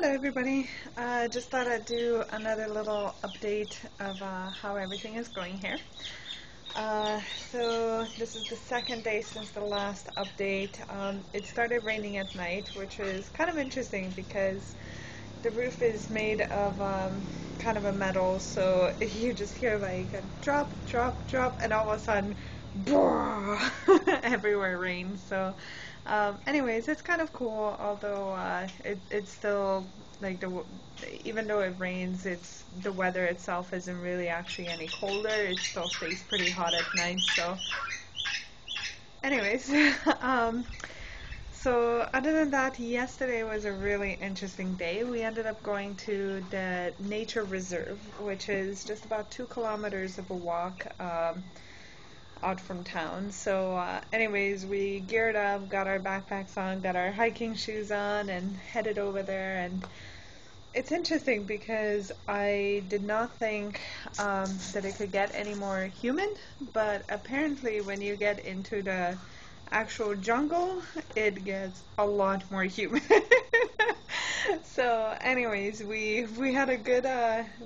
Hello everybody, just thought I'd do another little update of how everything is going here. So this is the second day since the last update. It started raining at night, which is kind of interesting because the roof is made of kind of a metal, so you just hear like a drop, drop, drop, and all of a sudden, everywhere rains. So anyways, it's kind of cool, although it's still like even though it rains, the weather itself isn't really actually any colder. It still stays pretty hot at night. So anyways, so other than that, yesterday was a really interesting day. We ended up going to the nature reserve, which is just about 2 kilometers of a walk out from town. So anyways, we geared up, got our backpacks on, got our hiking shoes on, and headed over there. And it's interesting because I did not think that it could get any more humid, but apparently when you get into the actual jungle, it gets a lot more humid. So anyways, we had a good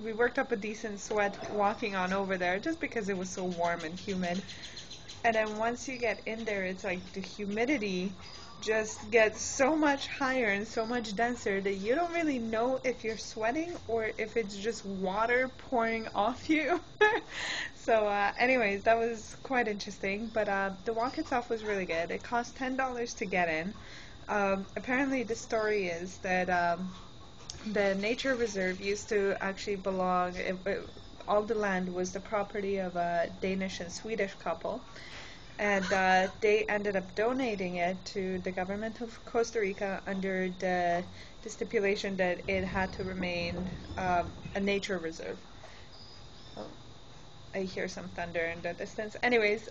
we worked up a decent sweat walking on over there just because it was so warm and humid. And then once you get in there, it's like the humidity just gets so much higher and so much denser that you don't really know if you're sweating or if it's just water pouring off you. So anyways, that was quite interesting, but the walk itself was really good. It cost $10 to get in. Apparently the story is that the nature reserve used to actually belong, all the land was the property of a Danish and Swedish couple, and they ended up donating it to the government of Costa Rica under the stipulation that it had to remain a nature reserve. Oh, I hear some thunder in the distance. Anyways,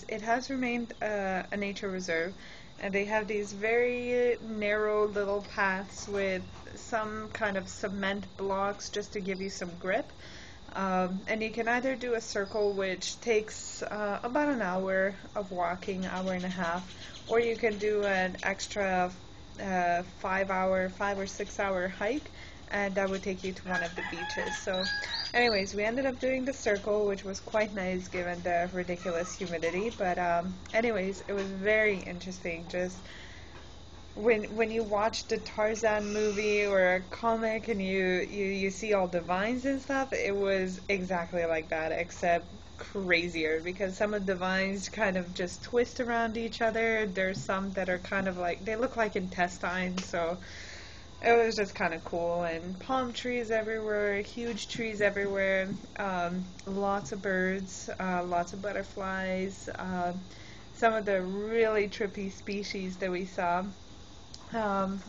it has remained a nature reserve, and they have these very narrow little paths with some kind of cement blocks just to give you some grip. And you can either do a circle, which takes about an hour of walking, hour and a half, or you can do an extra 5 or 6 hour hike, and that would take you to one of the beaches. So anyways, we ended up doing the circle, which was quite nice given the ridiculous humidity, but anyways, it was very interesting. Just when you watch the Tarzan movie or a comic and you see all the vines and stuff, it was exactly like that, except crazier, because some of the vines kind of just twist around each other. There's some that are kind of like, they look like intestines, so it was just kind of cool. And palm trees everywhere, huge trees everywhere, lots of birds, lots of butterflies, some of the really trippy species that we saw.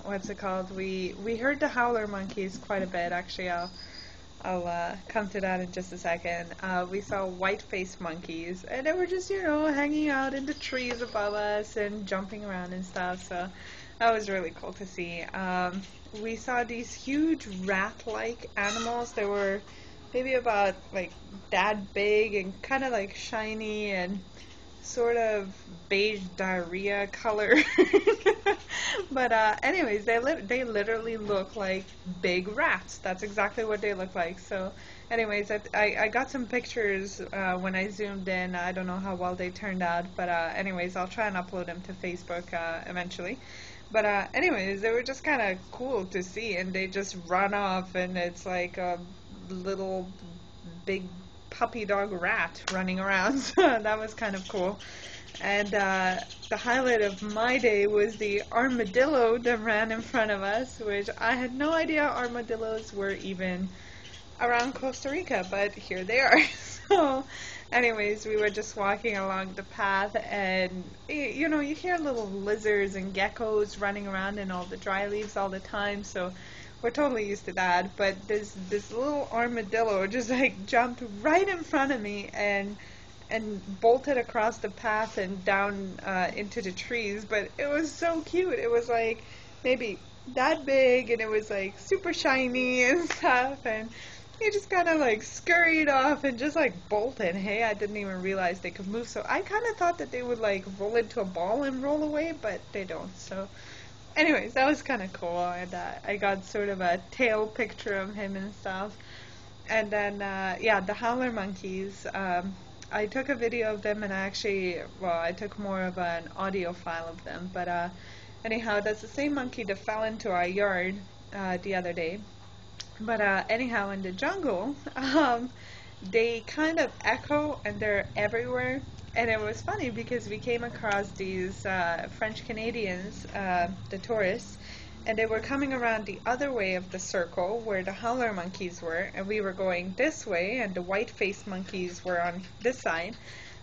What's it called? We heard the howler monkeys quite a bit. Actually, I'll come to that in just a second. We saw white-faced monkeys, and they were just hanging out in the trees above us and jumping around and stuff. So that was really cool to see. We saw these huge rat-like animals. They were maybe about like that big and kind of like shiny and sort of beige diarrhea color. But anyways, they literally look like big rats. That's exactly what they look like. So anyways, I got some pictures when I zoomed in. I don't know how well they turned out, but anyways, I'll try and upload them to Facebook eventually. But anyways, they were just kind of cool to see, and they just run off, and it's like a little big puppy dog rat running around. So that was kind of cool. And the highlight of my day was the armadillo that ran in front of us, which I had no idea armadillos were even around Costa Rica, but here they are. So anyways, we were just walking along the path, and you hear little lizards and geckos running around in all the dry leaves all the time, so we're totally used to that. But this little armadillo just like jumped right in front of me and bolted across the path and down into the trees. But it was so cute. It was like maybe that big, and it was like super shiny and stuff, and he just kind of like scurried off and just like bolted. Hey, I didn't even realize they could move. So I kind of thought that they would like roll into a ball and roll away, but they don't. So anyways, that was kind of cool, and I got sort of a tail picture of him and stuff. And then, yeah, the howler monkeys. I took a video of them, and I took more of an audio file of them. But anyhow, that's the same monkey that fell into our yard the other day. But anyhow, in the jungle, they kind of echo and they're everywhere. And it was funny because we came across these French Canadians, the tourists, and they were coming around the other way of the circle where the howler monkeys were, and we were going this way, and the white-faced monkeys were on this side.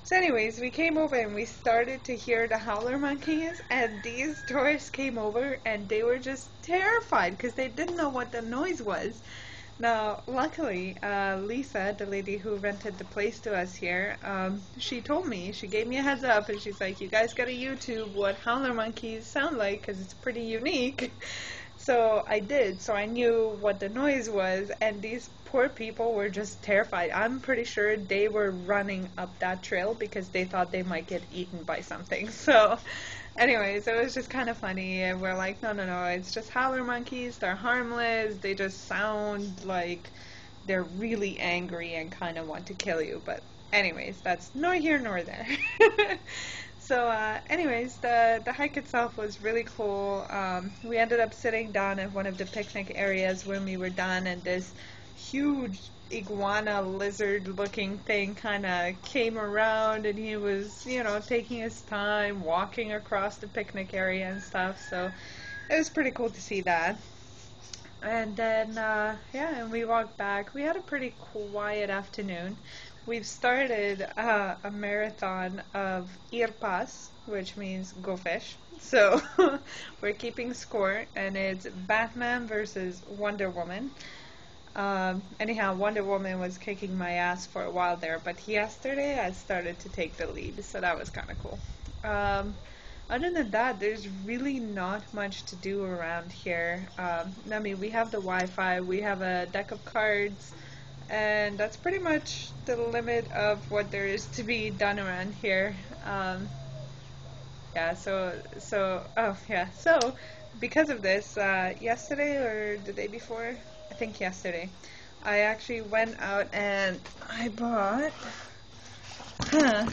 So anyways, we came over and we started to hear the howler monkeys, and these tourists came over and they were just terrified because they didn't know what the noise was. Now, luckily, Lisa, the lady who rented the place to us here, she told me, she gave me a heads up, and she's like, you guys gotta YouTube what howler monkeys sound like, because it's pretty unique. So I did, so I knew what the noise was, and these poor people were just terrified. I'm pretty sure they were running up that trail because they thought they might get eaten by something. So anyways, it was just kind of funny, and we're like, no, it's just howler monkeys, they're harmless, they just sound like they're really angry and kind of want to kill you, but anyways, that's nor here nor there. So anyways, the hike itself was really cool. We ended up sitting down at one of the picnic areas when we were done, and this huge iguana lizard looking thing kind of came around, and he was, taking his time walking across the picnic area and stuff, so it was pretty cool to see that. And then and we walked back. We had a pretty quiet afternoon. We've started a marathon of irpas, which means go fish. So we're keeping score, and it's Batman versus Wonder Woman. Anyhow, Wonder Woman was kicking my ass for a while there, but yesterday I started to take the lead, so that was kind of cool. Other than that, there's really not much to do around here. I mean, we have the Wi-Fi, we have a deck of cards, and that's pretty much the limit of what there is to be done around here. So because of this, yesterday or the day before, I think yesterday, I actually went out and I bought, you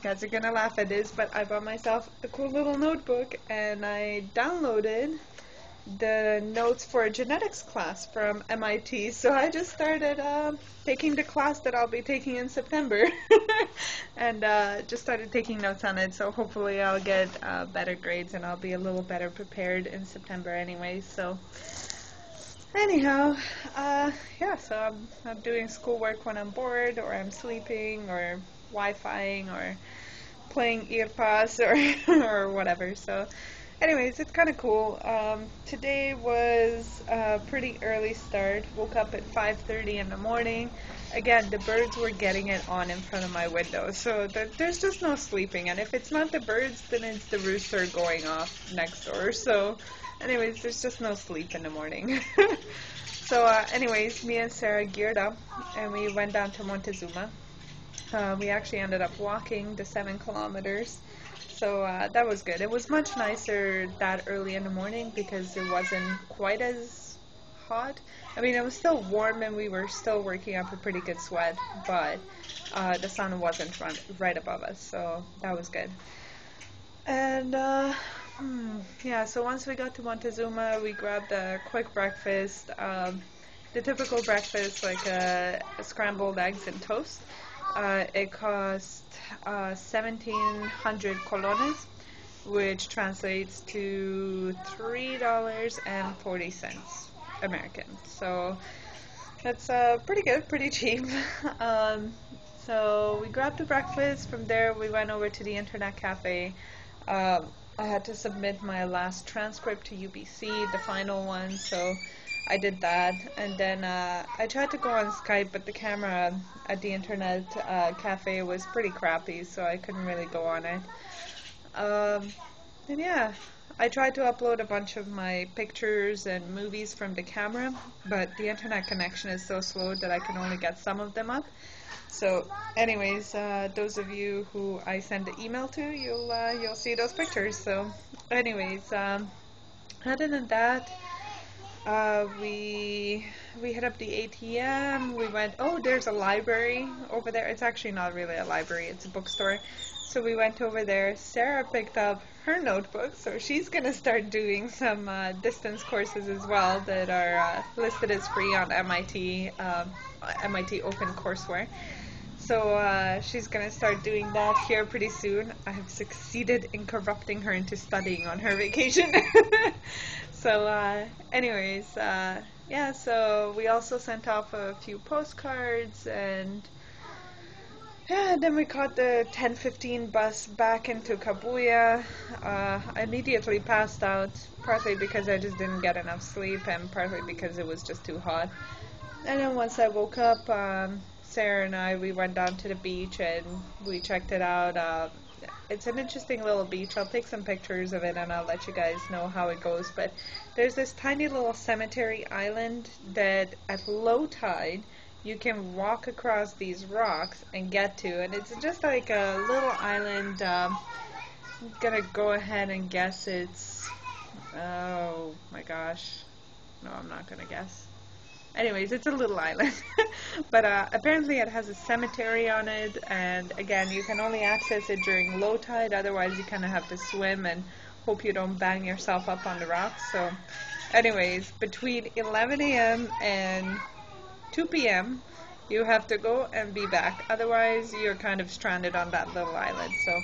guys are gonna laugh at this, but I bought myself a cool little notebook, and I downloaded the notes for a genetics class from MIT. So I just started taking the class that I'll be taking in September, and just started taking notes on it. So hopefully I'll get better grades, and I'll be a little better prepared in September anyway. So anyhow, so I'm doing schoolwork when I'm bored, or I'm sleeping, or Wi-Fiing, or playing earpods, or whatever. So anyways, it's kind of cool. Today was a pretty early start. Woke up at 5:30 in the morning. Again, the birds were getting it on in front of my window, so there's just no sleeping. And if it's not the birds, then it's the rooster going off next door. So anyways, there's just no sleep in the morning. So anyways, me and Sarah geared up, and we went down to Montezuma. We actually ended up walking the 7 kilometers. So that was good. It was much nicer that early in the morning because it wasn't quite as hot. I mean, it was still warm, and we were still working up a pretty good sweat, but the sun wasn't right above us, so that was good. And so once we got to Montezuma, we grabbed a quick breakfast, the typical breakfast, like scrambled eggs and toast. It cost 1,700 colones, which translates to $3.40 American. So that's pretty good, pretty cheap. So we grabbed the breakfast. From there, we went over to the internet cafe. I had to submit my last transcript to UBC, the final one, so I did that. And then I tried to go on Skype, but the camera at the internet cafe was pretty crappy, so I couldn't really go on it. And yeah, I tried to upload a bunch of my pictures and movies from the camera, but the internet connection is so slow that I can only get some of them up. So anyways, those of you who I send the email to, you'll see those pictures. So anyways, Other than that, we hit up the ATM. We went. Oh, there's a library over there. It's actually not really a library. It's a bookstore. So we went over there. Sarah picked up her notebook, so she's gonna start doing some distance courses as well that are listed as free on MIT OpenCourseWare. So she's gonna start doing that here pretty soon. I have succeeded in corrupting her into studying on her vacation. So, yeah, so we also sent off a few postcards, and yeah, then we caught the 10:15 bus back into Cabuya. I immediately passed out, partly because I just didn't get enough sleep, and partly because it was just too hot. And then once I woke up, Sarah and we went down to the beach and we checked it out. It's an interesting little beach. I'll take some pictures of it and I'll let you guys know how it goes. But there's this tiny little cemetery island that at low tide you can walk across these rocks and get to. And it's just like a little island. I'm gonna go ahead and guess it's... Oh my gosh. No, I'm not gonna guess. Anyways, it's a little island, but apparently it has a cemetery on it, and again, you can only access it during low tide, otherwise you kind of have to swim and hope you don't bang yourself up on the rocks. So anyways, between 11 a.m. and 2 p.m., you have to go and be back, otherwise you're kind of stranded on that little island. So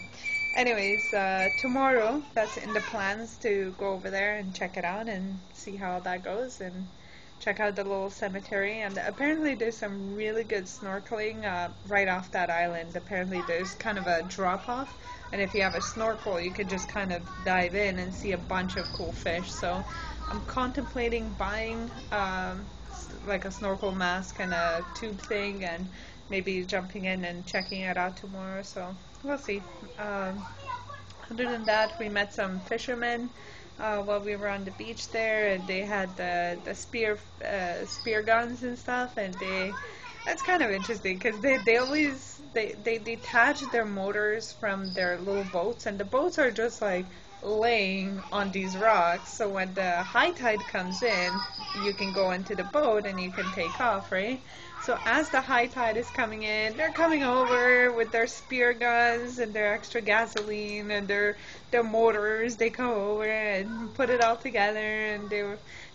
anyways, tomorrow, that's in the plans to go over there and check it out and see how that goes, and check out the little cemetery. And apparently there's some really good snorkeling right off that island. Apparently there's kind of a drop off, and if you have a snorkel you can just kind of dive in and see a bunch of cool fish. So I'm contemplating buying like a snorkel mask and a tube thing, and maybe jumping in and checking it out tomorrow. So we'll see. Other than that, we met some fishermen while we were on the beach there, and they had the spear guns and stuff, and that's kind of interesting because they always detach their motors from their little boats, and the boats are just like laying on these rocks, so when the high tide comes in you can go into the boat and you can take off, right? So as the high tide is coming in, they're coming over with their spear guns and their extra gasoline and their motors. They come over and put it all together, and they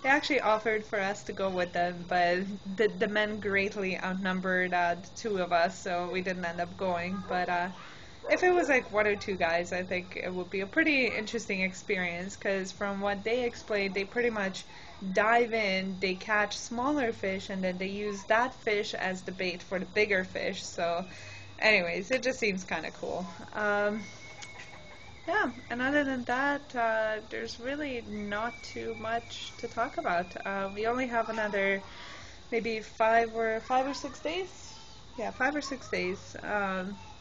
actually offered for us to go with them, but the men greatly outnumbered the two of us, so we didn't end up going. But if it was like one or two guys, I think it would be a pretty interesting experience, because from what they explained, they pretty much dive in, they catch smaller fish, and then they use that fish as the bait for the bigger fish. So anyways, it just seems kind of cool. Yeah, and other than that, there's really not too much to talk about. We only have another maybe 5 or 6 days. Yeah, 5 or 6 days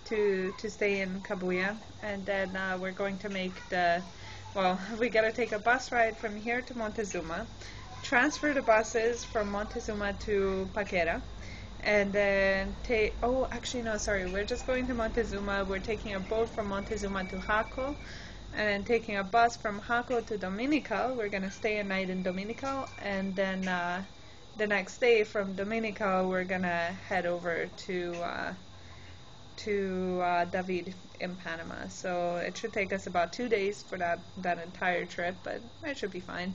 to stay in Cabuya, and then we're going to make we gotta take a bus ride from here to Montezuma, transfer the buses from Montezuma to Paquera, and then we're just going to Montezuma. We're taking a boat from Montezuma to Jaco, and then taking a bus from Jaco to Dominical. We're gonna stay a night in Dominical, and then the next day from Dominical we're gonna head over to David in Panama. So it should take us about 2 days for that entire trip, but it should be fine.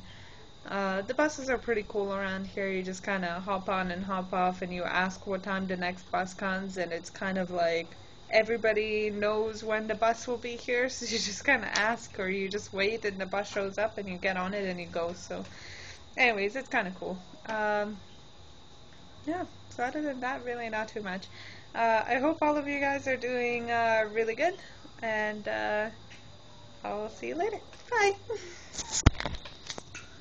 The buses are pretty cool around here. You just kind of hop on and hop off, and you ask what time the next bus comes, and it's kind of like everybody knows when the bus will be here, so you just kind of ask, or you just wait and the bus shows up and you get on it and you go. So anyways, it's kind of cool. Yeah, so other than that, really not too much. I hope all of you guys are doing really good, and I'll see you later. Bye!